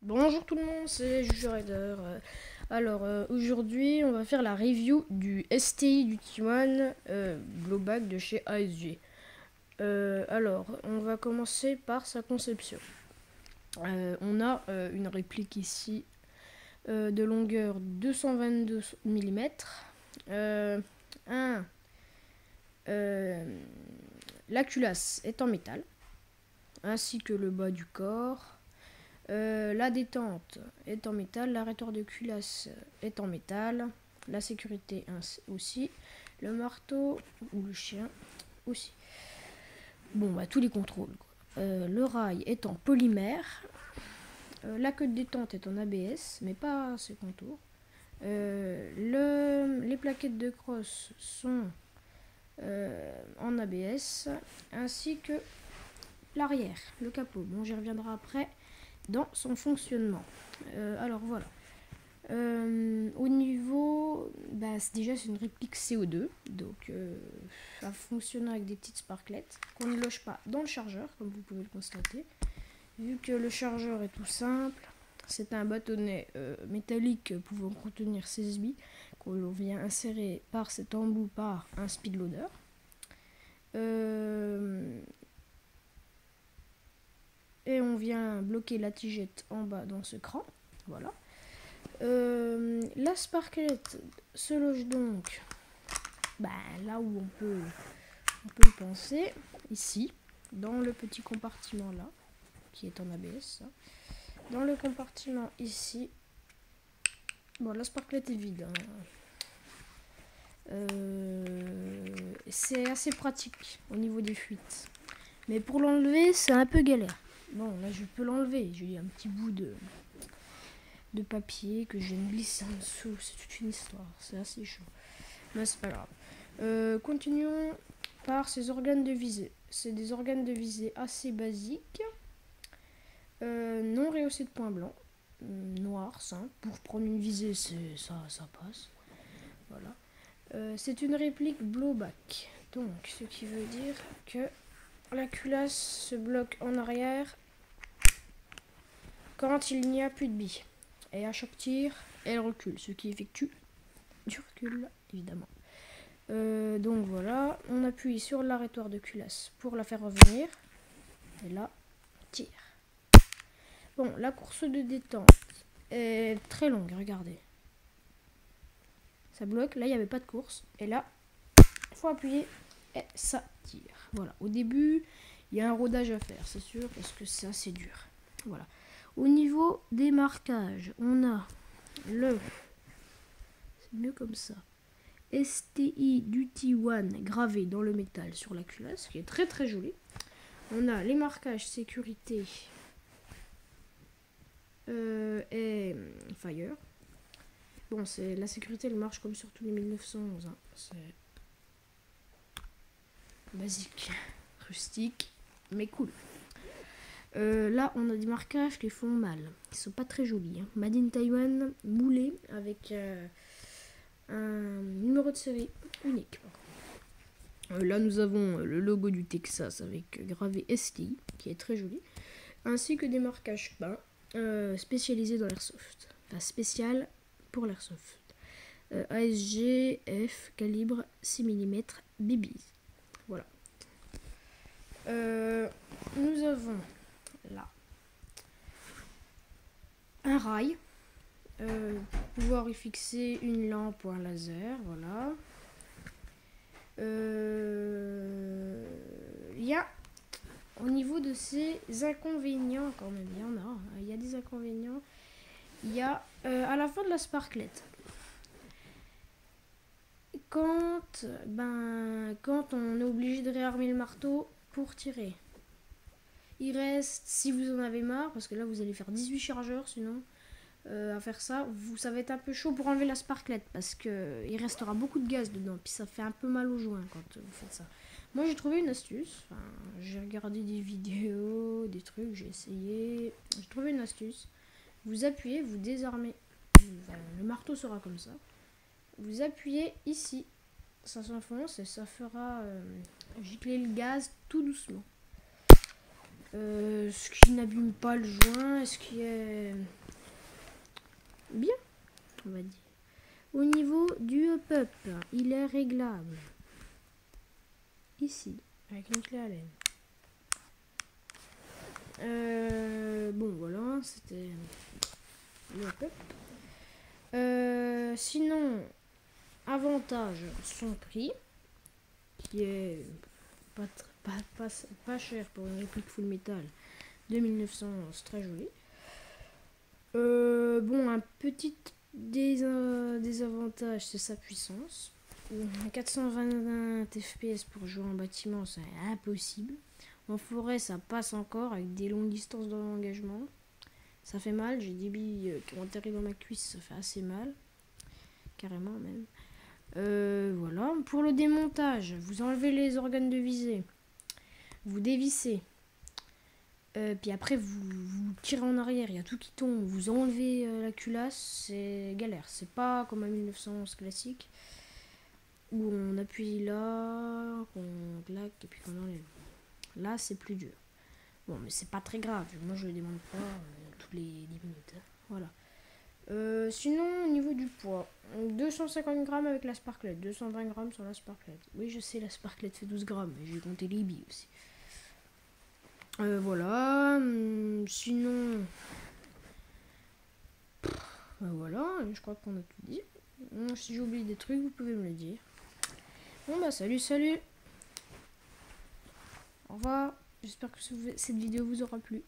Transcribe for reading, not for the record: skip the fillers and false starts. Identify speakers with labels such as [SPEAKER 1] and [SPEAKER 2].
[SPEAKER 1] Bonjour tout le monde, c'est JujuRaider. Aujourd'hui, on va faire la review du STI du T1 Blowback de chez ASG. On va commencer par sa conception. On a une réplique ici de longueur 222 mm. La culasse est en métal, ainsi que le bas du corps. La détente est en métal, l'arrêteur de culasse est en métal, la sécurité aussi, le marteau ou le chien aussi. Bon, bah tous les contrôles. Le rail est en polymère, la queue de détente est en ABS, mais pas ses contours. Les plaquettes de crosse sont en ABS, ainsi que l'arrière, le capot. Bon, j'y reviendrai après dans son fonctionnement. Voilà. Au niveau, déjà c'est une réplique CO2, donc ça fonctionne avec des petites sparklettes qu'on ne loge pas dans le chargeur, comme vous pouvez le constater. Vu que le chargeur est tout simple, c'est un bâtonnet métallique pouvant contenir 16 billes qu'on vient insérer par cet embout par un speed loader. Et on vient bloquer la tigette en bas dans ce cran. Voilà. La sparklette se loge donc là où on peut le penser, ici, dans le petit compartiment là, qui est en ABS. Dans le compartiment ici, bon, la sparklette est vide. C'est assez pratique au niveau des fuites. Mais pour l'enlever, c'est un peu galère. Bon, là je peux l'enlever. J'ai un petit bout de papier que je viens de glisser en dessous. C'est toute une histoire. C'est assez chaud. Mais c'est pas grave. Continuons par ces organes de visée. C'est des organes de visée assez basiques. Non rehaussés de points blancs. Noir, simple. Pour prendre une visée, ça passe. Voilà. C'est une réplique blowback. Donc, ce qui veut dire que la culasse se bloque en arrière quand il n'y a plus de billes. Et à chaque tir, elle recule, ce qui effectue du recul, évidemment. Donc voilà, on appuie sur l'arrêteur de culasse pour la faire revenir. Et là, on tire. Bon, la course de détente est très longue, regardez. Ça bloque, là il n'y avait pas de course. Et là, il faut appuyer et ça tire. Voilà, au début, il y a un rodage à faire, c'est sûr, parce que c'est assez dur. Voilà. Au niveau des marquages, on a c'est mieux comme ça, STI du T1 gravé dans le métal sur la culasse, qui est très très joli. On a les marquages sécurité et Fire. Bon, c'est la sécurité, elle marche comme sur tous les 1911. Hein. C'est basique, rustique, mais cool. Là, on a des marquages qui font mal. Ils sont pas très jolis. Hein. Made in Taiwan, moulé avec un numéro de série unique. Là, nous avons le logo du Texas avec gravé STI, qui est très joli, ainsi que des marquages peints spécialisés dans l'airsoft. Enfin, spécial pour l'airsoft. ASG F calibre 6 mm BBs. Voilà. Nous avons là un rail pour pouvoir y fixer une lampe ou un laser. Voilà. Il y a au niveau de ces inconvénients, quand même, il y en a. Il y a des inconvénients. Il y a à la fin de la sparklette. Quand on est obligé de réarmer le marteau pour tirer, il reste, si vous en avez marre, parce que là vous allez faire 18 chargeurs sinon à faire ça, ça va être un peu chaud pour enlever la sparklette parce qu'il restera beaucoup de gaz dedans, puis ça fait un peu mal aux joints quand vous faites ça. Moi j'ai trouvé une astuce, j'ai regardé des vidéos, des trucs, j'ai essayé, j'ai trouvé une astuce. Vous appuyez, vous désarmez, le marteau sera comme ça. Vous appuyez ici, ça s'enfonce et ça fera gicler le gaz tout doucement. Ce qui n'abîme pas le joint, ce qui est bien, on va dire. Au niveau du hop-up, il est réglable. Ici, avec une clé Allen. Bon, voilà, c'était le hop-up. Sinon, avantage, son prix, qui est pas cher pour une réplique full metal de 1900, c'est très joli. Bon, un petit désavantage, c'est sa puissance. 420 fps pour jouer en bâtiment, c'est impossible. En forêt, ça passe encore avec des longues distances d'engagement. Ça fait mal, j'ai des billes qui ont atterri dans ma cuisse, ça fait assez mal. Carrément même. Voilà. Pour le démontage, vous enlevez les organes de visée. Vous dévissez. Puis après, vous tirez en arrière, il y a tout qui tombe. Vous enlevez la culasse, c'est galère. C'est pas comme un 1911 classique où on appuie là, qu'on claque et puis qu'on enlève. Là, c'est plus dur. Bon, mais c'est pas très grave. Moi, je le demande pas tous les 10 minutes. Hein. Voilà. Sinon, au niveau du poids, 250 grammes avec la Sparklet, 220 grammes sur la Sparklet. Oui, je sais, la Sparklet fait 12 grammes, mais j'ai compté les billes aussi. Voilà. Sinon, voilà, je crois qu'on a tout dit. Si j'ai oublié des trucs, vous pouvez me le dire. Bon, bah, salut, salut. Au revoir. J'espère que cette vidéo vous aura plu.